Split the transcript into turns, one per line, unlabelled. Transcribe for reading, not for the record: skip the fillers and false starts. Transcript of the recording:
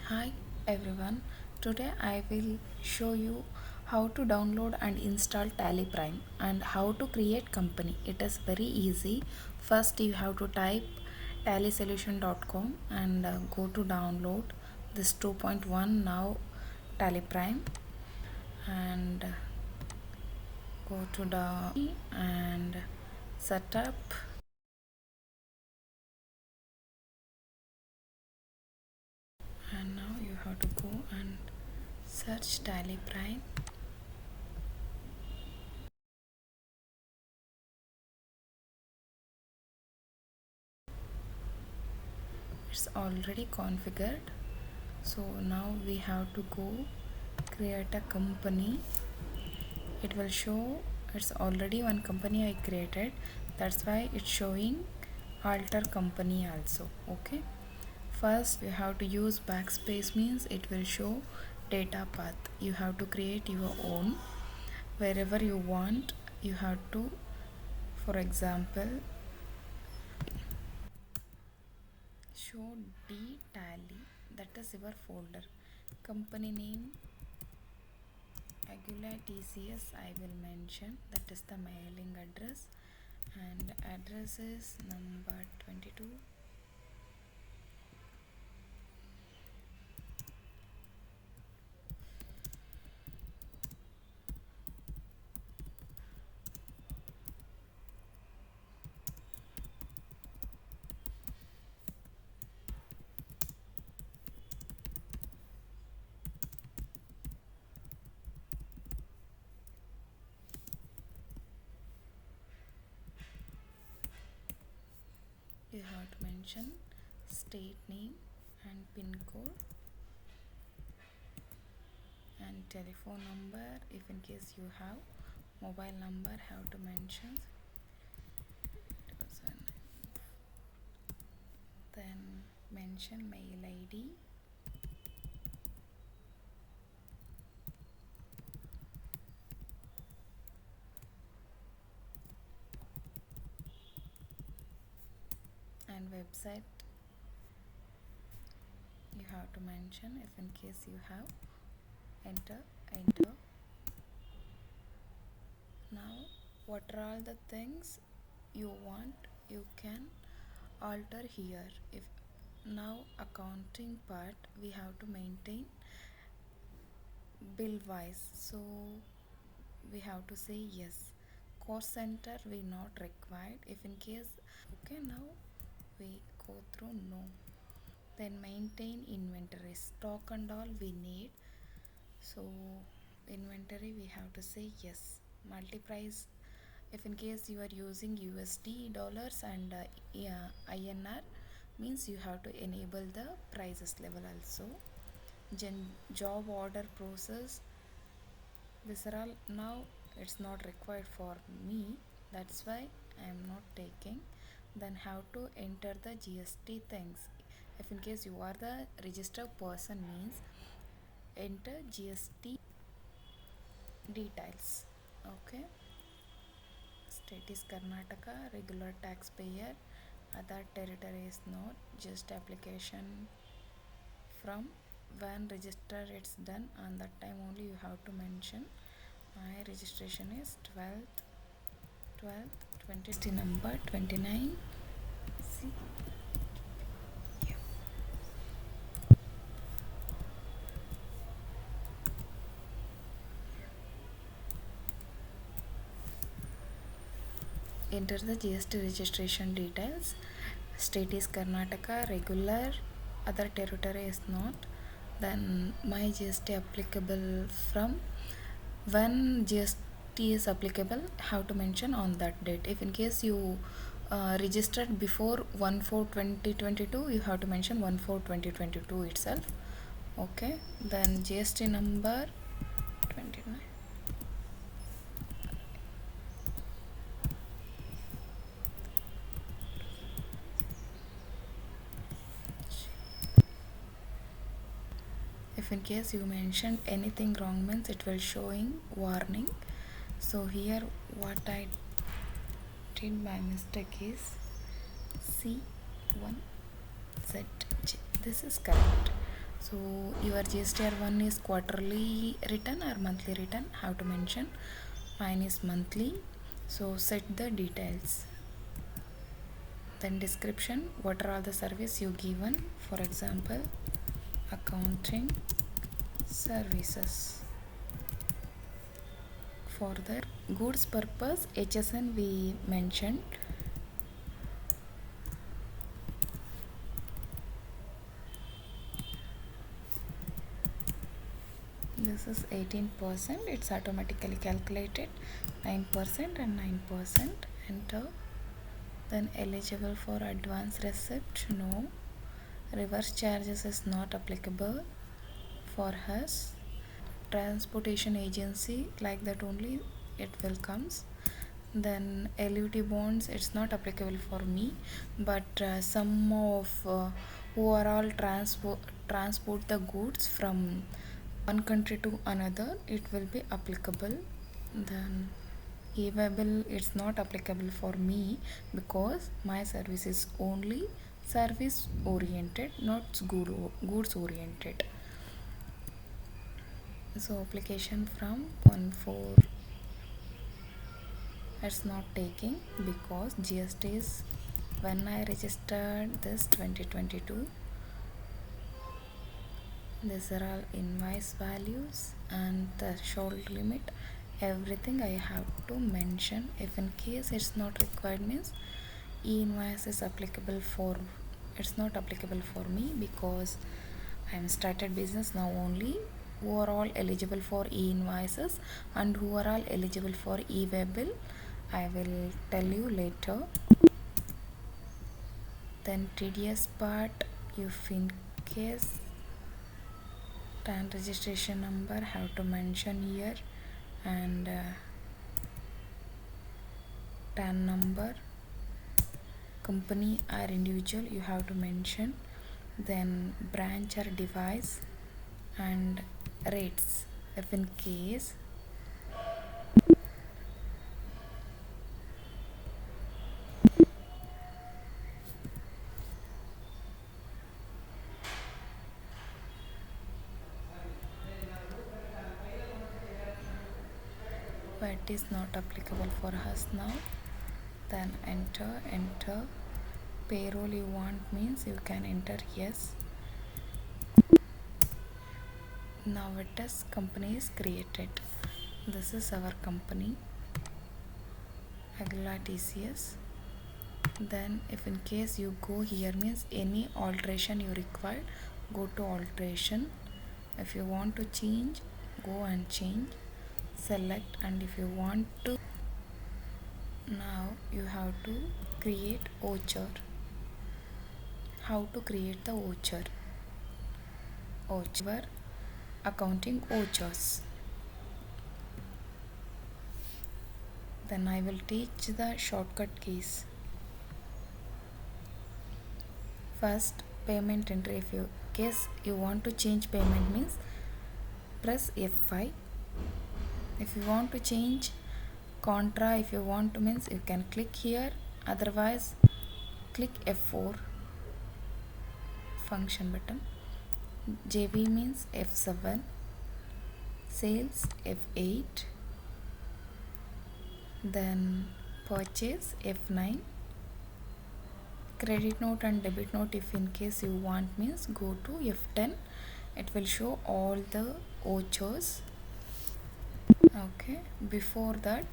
Hi everyone, today I will show you how to download and install Tally Prime and how to create company. It is very easy. First you have to type tallysolution.com and go to download this 2.1 now Tally Prime and go to the and setup and now you have to go and search Tally Prime. It's already configured, so now we have to go create a company. It will show it's already one company I created, that's why it's showing alter company also. Okay, first you have to use backspace, means it will show data path. You have to create your own wherever you want. You have to, for example, show d tally, that is your folder. Company name Aguila TCS I will mention, that is the mailing address, and address is number 22. You have to mention state name and pin code and telephone number. If in case you have mobile number, have to mention. Then mention mail ID and website you have to mention. If in case you have, enter. Now what are all the things you want, you can alter here. If now accounting part, we have to maintain bill wise, so we have to say yes. Cost center we not required. If in case, okay, now we go through no. Then maintain inventory, stock and all we need, so inventory we have to say yes. Multi-price, if in case you are using USD dollars and yeah, INR, means you have to enable the prices level also. Job order process, these are all now it's not required for me, that's why I am not taking. Then how to enter the GST things. If in case you are the registered person, means enter GST details. Okay, state is Karnataka, regular taxpayer, other territory is not, just application from when register it's done, on that time only you have to mention. My registration is 12th 20 number 29. See, yeah. Enter the GST registration details. State is Karnataka, regular, other territory is not. Then my GST applicable from when GST is applicable, have to mention on that date. If in case you registered before 1/4/2022, you have to mention 1/4/2022 itself. Okay, then GST number 29. If in case you mentioned anything wrong, means it will showing warning. So here what I did by mistake is C1ZJ, this is correct. So your GSTR one is quarterly return or monthly return, have to mention. Mine is monthly, so set the details. Then description, what are all the service you given, for example accounting services. For the goods purpose HSN we mentioned. This is 18%, it's automatically calculated. 9% and 9%, enter. Then eligible for advance receipt, no. Reverse charges is not applicable for us. Transportation agency, like that only it will comes. Then LUT bonds, it's not applicable for me, but some of who are all transport the goods from one country to another, it will be applicable. Then e-webel, it's not applicable for me because my service is only service oriented, not goods oriented. So application from 1/4 it's not taking because GST is, when I registered this 2022, these are all invoice values and threshold limit, everything I have to mention. If in case it's not required means e-invoice is applicable for, it's not applicable for me because I am started business now only. Who are all eligible for e-invoices and who are all eligible for e-webbill, I will tell you later. Then TDS part, if in case TAN registration number have to mention here, and TAN number, company or individual you have to mention. Then branch or device and rates. If in case VAT is not applicable for us now, then enter. Payroll you want means you can enter yes. Now it is company is created. This is our company, Aguila TCS. Then if in case you go here means any alteration you require, go to alteration. If you want to change, go and change, select. And if you want to, now you have to create voucher. How to create the voucher? Accounting vouchers. Then I will teach the shortcut keys. First, payment entry. If you case you want to change payment means press F5. If you want to change contra, if you want to means you can click here, otherwise click F4 function button. JV means F7, sales F8, then purchase F9, credit note and debit note if in case you want means go to F10. It will show all the vouchers. Okay, before that